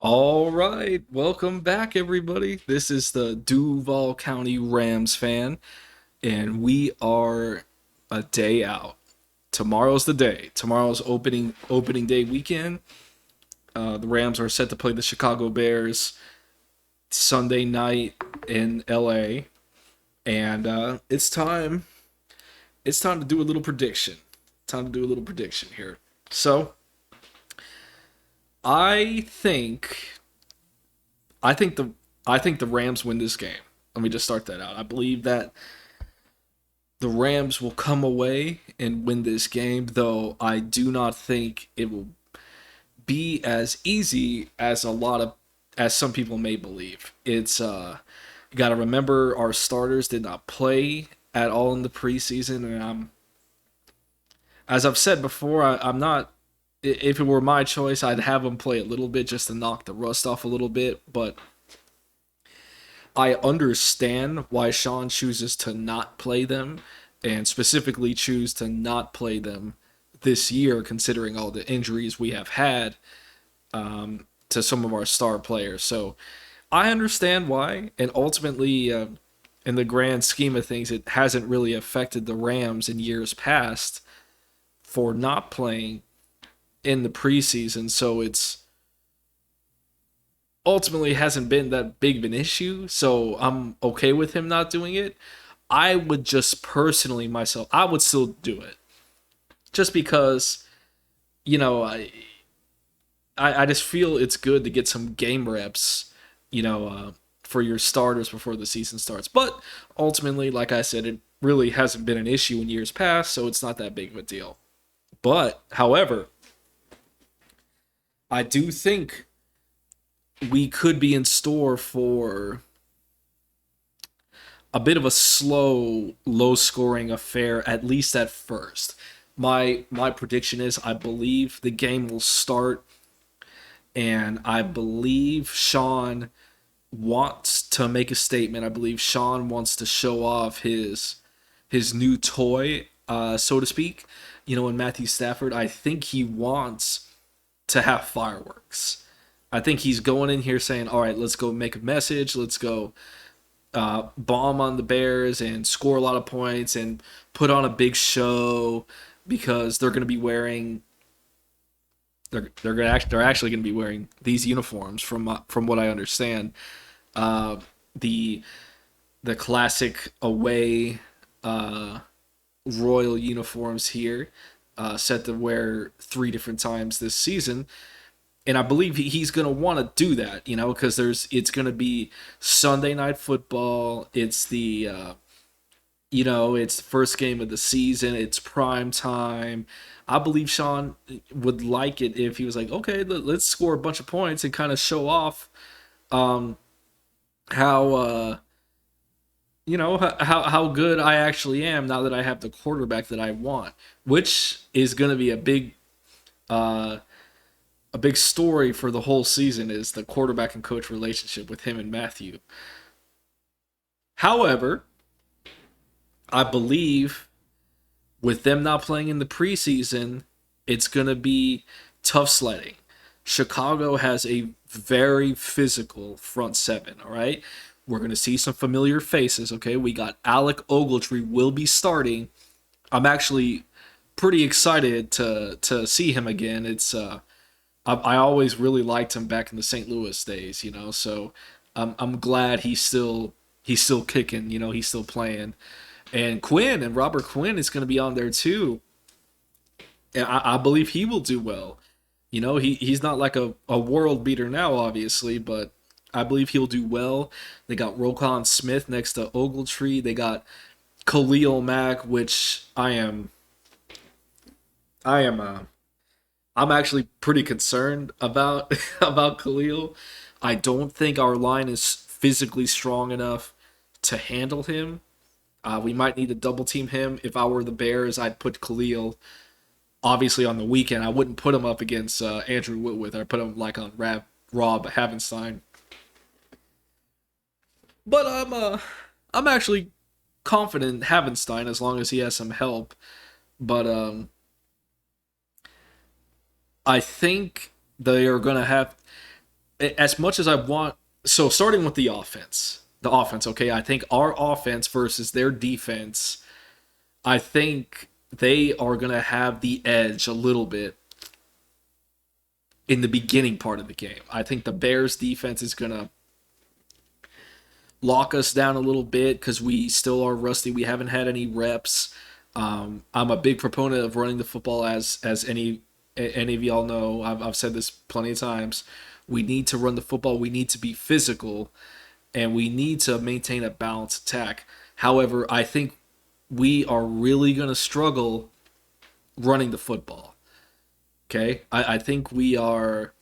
All right, welcome back, everybody. This is the Duval County Rams fan, and we are a day out. Tomorrow's the day. Tomorrow's opening day weekend. The Rams are set to play the Chicago Bears Sunday night in L.A. and it's time. It's time to do a little prediction. Time to do a little prediction here. So I think I think the I think the Rams win this game. Let me just start that out. I believe that the Rams will come away and win this game, though I do not think it will be as easy as as some people may believe. It's you got to remember our starters did not play at all in the preseason, and as I've said before, I'm not. If it were my choice, I'd have them play a little bit just to knock the rust off a little bit, but I understand why Sean chooses to not play them and specifically choose to not play them this year, considering all the injuries we have had to some of our star players. So I understand why, and ultimately, in the grand scheme of things, it hasn't really affected the Rams in years past for not playing in the preseason. So it's ultimately hasn't been that big of an issue. So I'm okay with him not doing it. I would just personally myself, I would still do it just because you know I just feel it's good to get some game reps, you know, for your starters before the season starts. But ultimately, like I said, it really hasn't been an issue in years past, so it's not that big of a deal. But however, I do think we could be in store for a bit of a slow, low scoring affair, at least at first. My prediction is I believe the game will start, and I believe Sean wants to make a statement. I believe Sean wants to show off his new toy, so to speak. You know, in Matthew Stafford, I think he wants to have fireworks. I think he's going in here saying, "All right, let's go make a message. Let's go bomb on the Bears and score a lot of points and put on a big show because they're going to be wearing they're actually going to be wearing these uniforms from what I understand. Uh, the the classic away uh, royal uniforms here, set to wear three different times this season, and I believe he's going to want to do that, you know, because it's going to be Sunday night football. It's the it's the first game of the season. It's prime time. I believe Sean would like it if he was like, okay, let's score a bunch of points and kind of show off um, how how good I actually am now that I have the quarterback that I want, which is going to be uh, a big story for the whole season is the quarterback and coach relationship with him and Matthew. However, I believe with them not playing in the preseason, it's going to be tough sledding. Chicago has a very physical front seven, all right? We're going to see some familiar faces, okay? We got Alec Ogletree will be starting. I'm actually pretty excited to see him again. I always really liked him back in the St. Louis days, you know. So I'm glad he's still kicking, you know, he's still playing. And Quinn and Robert Quinn is going to be on there too. And I believe he will do well. You know, he's not like a world beater now, obviously, but I believe he'll do well. They got Roquan Smith next to Ogletree. They got Khalil Mack, which I am I'm actually pretty concerned about about Khalil. I don't think our line is physically strong enough to handle him. We might need to double team him. If I were the Bears, I'd put Khalil obviously on the weekend. I wouldn't put him up against Andrew Whitworth. I'd put him like on Rob Havenstein. But I'm actually confident in Havenstein as long as he has some help. But I think they are gonna have. as much as I want. So starting with the offense. Okay, I think our offense versus their defense. I think they are gonna have the edge a little bit in the beginning part of the game. I think the Bears defense is gonna lock us down a little bit because we still are rusty. We haven't had any reps. I'm a big proponent of running the football, as any of y'all know. I've said this plenty of times. We need to run the football. We need to be physical, and we need to maintain a balanced attack. However, I think we are really going to struggle running the football. Okay, I think we are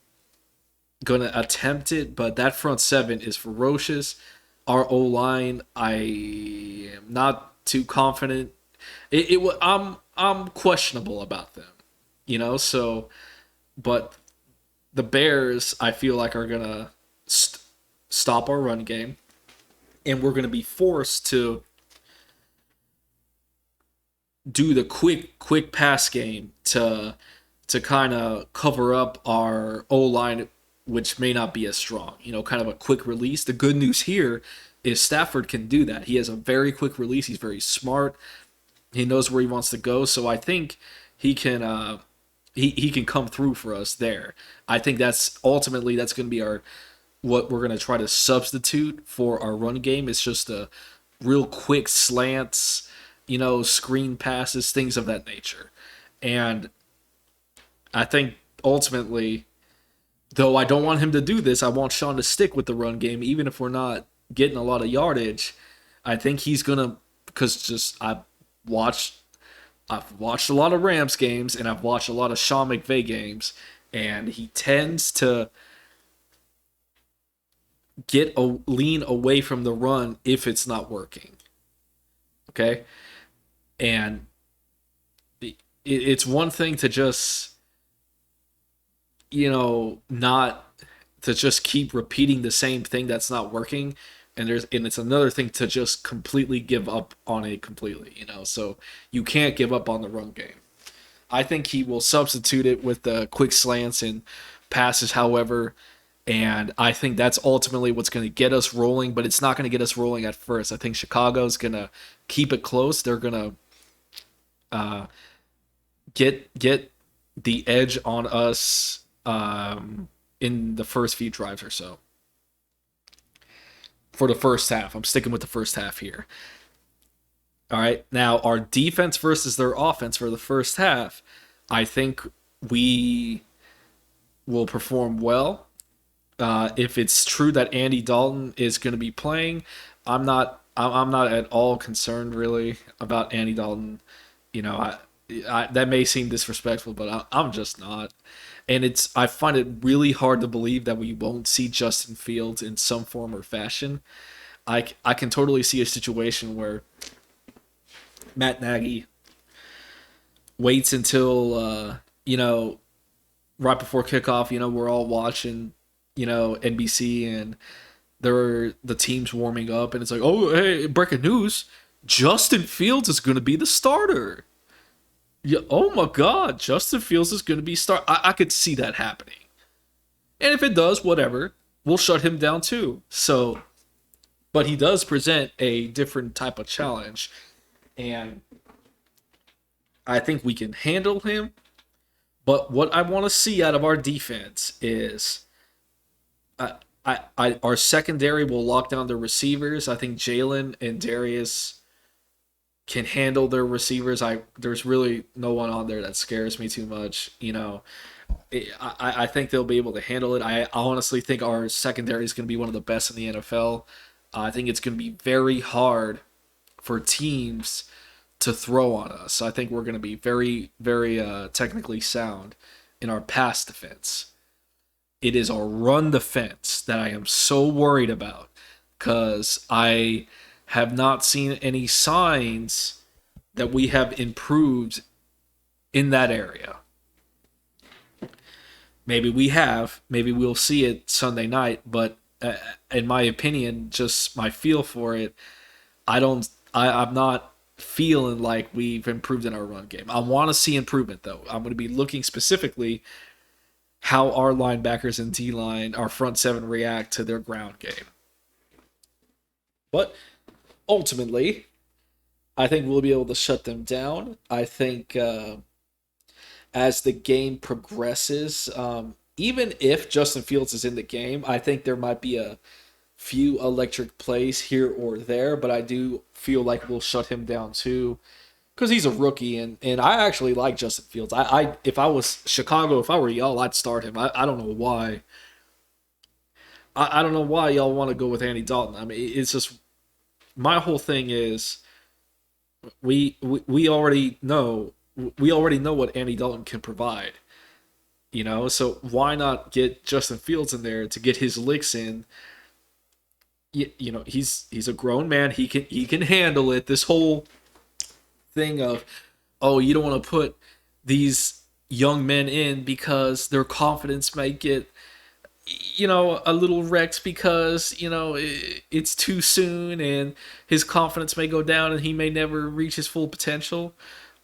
going to attempt it, but that front seven is ferocious. Our O line, I am not too confident. I'm questionable about them, So, but the Bears, I feel like are gonna stop our run game, and we're gonna be forced to do the quick pass game to kind of cover up our O line, which may not be as strong. Kind of a quick release. The good news here is Stafford can do that. He has a very quick release. He's very smart. He knows where he wants to go. So I think he can he can come through for us there. I think that's ultimately that's going to be our what we're going to try to substitute for our run game. It's just a real quick slants, screen passes, things of that nature. And I think ultimately, though I don't want him to do this, I want Sean to stick with the run game, even if we're not getting a lot of yardage. I think he's gonna because just I've watched a lot of Rams games and I've watched a lot of Sean McVay games, and he tends to lean away from the run if it's not working. Okay, and it's one thing to just not to just keep repeating the same thing that's not working, and it's another thing to just completely give up on it completely. So you can't give up on the run game. I think he will substitute it with the quick slants and passes, however, and I think that's ultimately what's going to get us rolling, but it's not going to get us rolling at first. I think Chicago's going to keep it close. They're going to get the edge on us in the first few drives or so. For the first half, I'm sticking with the first half here. All right, now our defense versus their offense for the first half, I think we will perform well. If it's true that Andy Dalton is going to be playing, I'm not. I'm not at all concerned really about Andy Dalton. That may seem disrespectful, but I'm just not. And I find it really hard to believe that we won't see Justin Fields in some form or fashion. I can totally see a situation where Matt Nagy waits until right before kickoff. We're all watching NBC, and the team's warming up, and it's like, oh hey, breaking news, Justin Fields is going to be the starter. Yeah, oh my God, Justin Fields is going to be start. I could see that happening, and if it does, whatever, we'll shut him down too. So, but he does present a different type of challenge, and I think we can handle him. But what I want to see out of our defense is, our secondary will lock down the receivers. I think Jalen and Darius can handle their receivers. There's really no one on there that scares me too much. I think they'll be able to handle it. I honestly think our secondary is going to be one of the best in the NFL. I think it's going to be very hard for teams to throw on us. I think we're going to be very, very technically sound in our pass defense. It is our run defense that I am so worried about, because I have not seen any signs that we have improved in that area. Maybe we have. Maybe we'll see it Sunday night. But in my opinion, just my feel for it, I'm not feeling like we've improved in our run game. I want to see improvement, though. I'm going to be looking specifically how our linebackers and D line, our front seven react to their ground game. But ultimately, I think we'll be able to shut them down. I think as the game progresses, even if Justin Fields is in the game, I think there might be a few electric plays here or there, but I do feel like we'll shut him down too because he's a rookie, and I actually like Justin Fields. If I was Chicago, if I were y'all, I'd start him. I don't know why. I don't know why y'all want to go with Andy Dalton. I mean, it's just my whole thing is we already know what Andy Dalton can provide. So why not get Justin Fields in there to get his licks in? He's a grown man. He can handle it. This whole thing of, oh, you don't want to put these young men in because their confidence might get a little wrecked because it's too soon and his confidence may go down and he may never reach his full potential.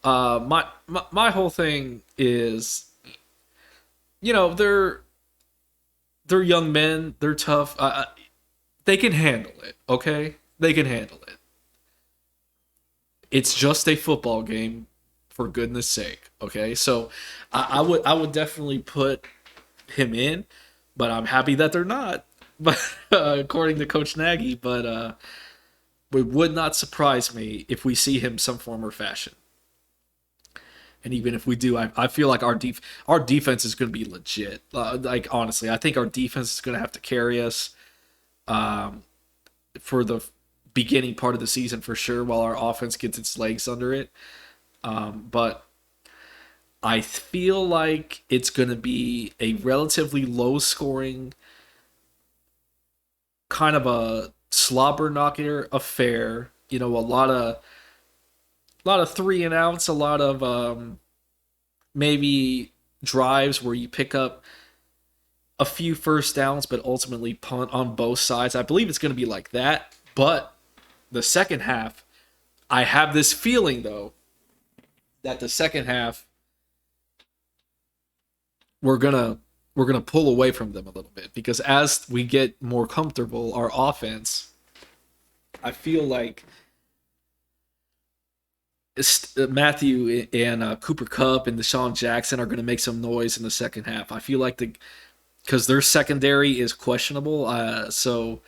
My whole thing is, they're young men, they're tough. They can handle it, okay? They can handle it. It's just a football game, for goodness sake, okay? So I would definitely put him in, but I'm happy that they're not. But according to Coach Nagy, but it would not surprise me if we see him some form or fashion. And even if we do, I feel like our defense is going to be legit. Like honestly, I think our defense is going to have to carry us for the beginning part of the season for sure, while our offense gets its legs under it. But I feel like it's going to be a relatively low scoring, kind of a slobber knocker affair. A lot of three and outs, a lot of maybe drives where you pick up a few first downs, but ultimately punt on both sides. I believe it's going to be like that. But the second half, I have this feeling though that the second half we're gonna pull away from them a little bit because as we get more comfortable, our offense, I feel like Matthew and Cooper Kupp and Deshaun Jackson are going to make some noise in the second half. I feel like because their secondary is questionable, so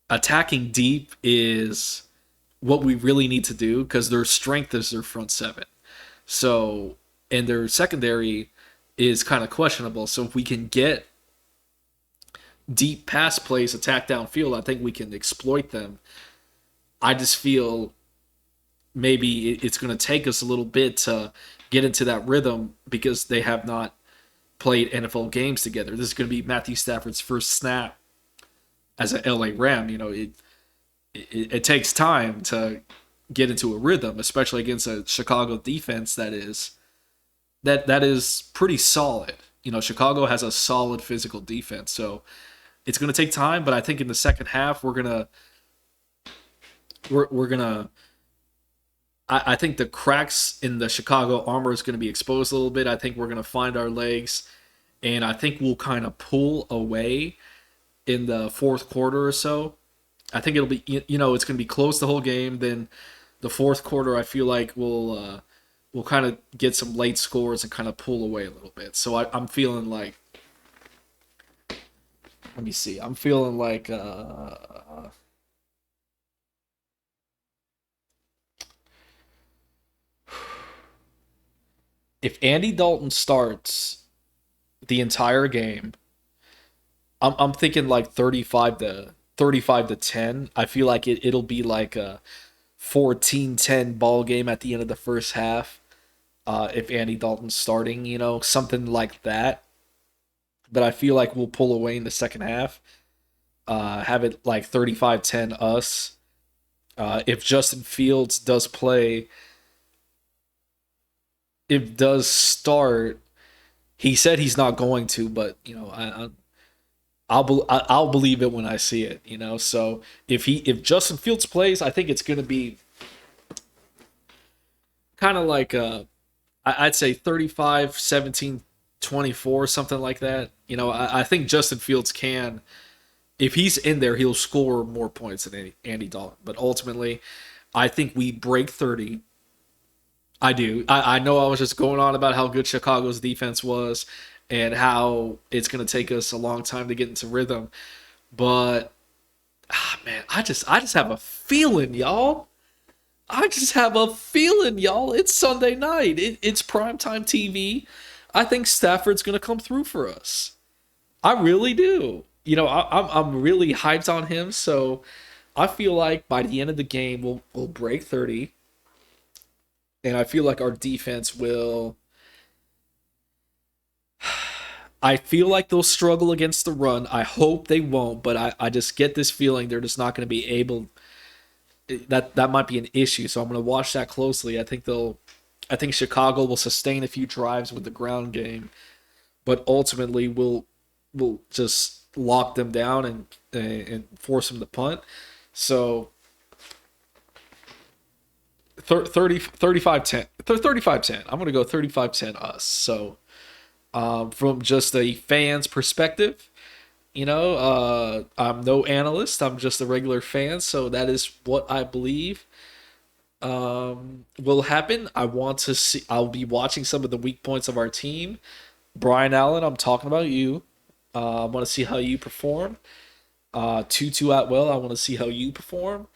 attacking deep is what we really need to do because their strength is their front seven. So, and their secondary is kind of questionable. So if we can get deep pass plays, attack downfield, I think we can exploit them. I just feel maybe it's going to take us a little bit to get into that rhythm because they have not played NFL games together. This is going to be Matthew Stafford's first snap as an LA Ram. It takes time to get into a rhythm, especially against a Chicago defense that is pretty solid. Chicago has a solid physical defense, so it's going to take time. But I think in the second half we're gonna. I think the cracks in the Chicago armor is going to be exposed a little bit. I think we're going to find our legs, and I think we'll kind of pull away in the fourth quarter or so. I think it'll be, it's going to be close the whole game. Then the fourth quarter, I feel like we'll kind of get some late scores and kind of pull away a little bit. So I'm feeling like, let me see, I'm feeling like if Andy Dalton starts the entire game, I'm thinking like 35 to 10. I feel like it'll be like a 14-10 ball game at the end of the first half. If Andy Dalton's starting, something like that. But I feel like we'll pull away in the second half. Have it like 35-10 us. If Justin Fields does play, if does start, he said he's not going to, but I'll believe it when I see it. So if Justin Fields plays, I think it's going to be kind of like I'd say 35-17 24, something like that. I think Justin Fields can, if he's in there, he'll score more points than Andy Dalton. But ultimately, I think we break 30. I do. I know I was just going on about how good Chicago's defense was and how it's going to take us a long time to get into rhythm. But man, I just have a feeling, y'all. I just have a feeling, y'all. It's Sunday night. It's primetime TV. I think Stafford's going to come through for us. I really do. I'm really hyped on him. So I feel like by the end of the game, we'll break 30, and I feel like our defense will. I feel like they'll struggle against the run. I hope they won't, but I just get this feeling they're just not going to be able. That might be an issue. So I'm going to watch that closely. I think Chicago will sustain a few drives with the ground game, but ultimately will just lock them down and force them to punt. So 35-10. 35-10. I'm going to go 35-10 us. So from just a fan's perspective, I'm no analyst. I'm just a regular fan. So that is what I believe will happen. I want to see. I'll be watching some of the weak points of our team. Brian Allen, I'm talking about you. I want to see how you perform. Tutu Atwell, I want to see how you perform.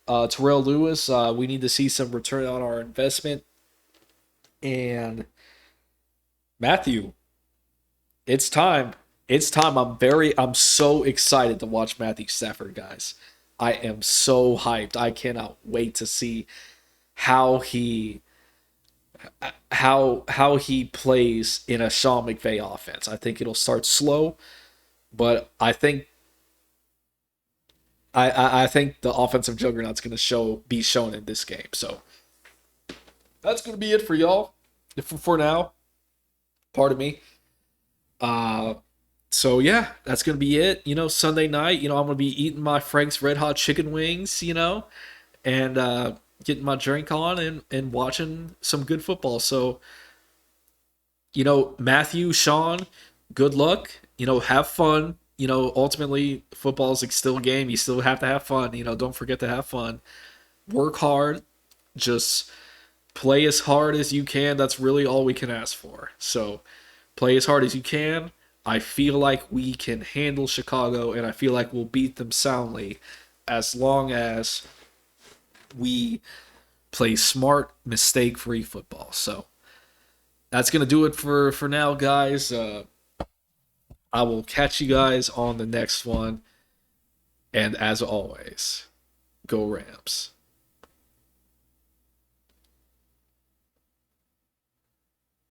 Terrell Lewis, we need to see some return on our investment. And Matthew, it's time. It's time. I'm so excited to watch Matthew Stafford, guys. I am so hyped. I cannot wait to see how he how he plays in a Sean McVay offense. I think it'll start slow, but I think the offensive juggernaut's going to be shown in this game. So that's going to be it for y'all for now. Pardon me. Uh, so yeah, that's going to be it. Sunday night. I'm going to be eating my Frank's Red Hot Chicken Wings. And getting my drink on and watching some good football. So Matthew, Sean, good luck. Have fun. Ultimately, football is still a game. You still have to have fun. Don't forget to have fun. Work hard. Just play as hard as you can. That's really all we can ask for. So play as hard as you can. I feel like we can handle Chicago, and I feel like we'll beat them soundly as long as we play smart, mistake-free football. So that's going to do it for now, guys. I will catch you guys on the next one. And as always, go Rams.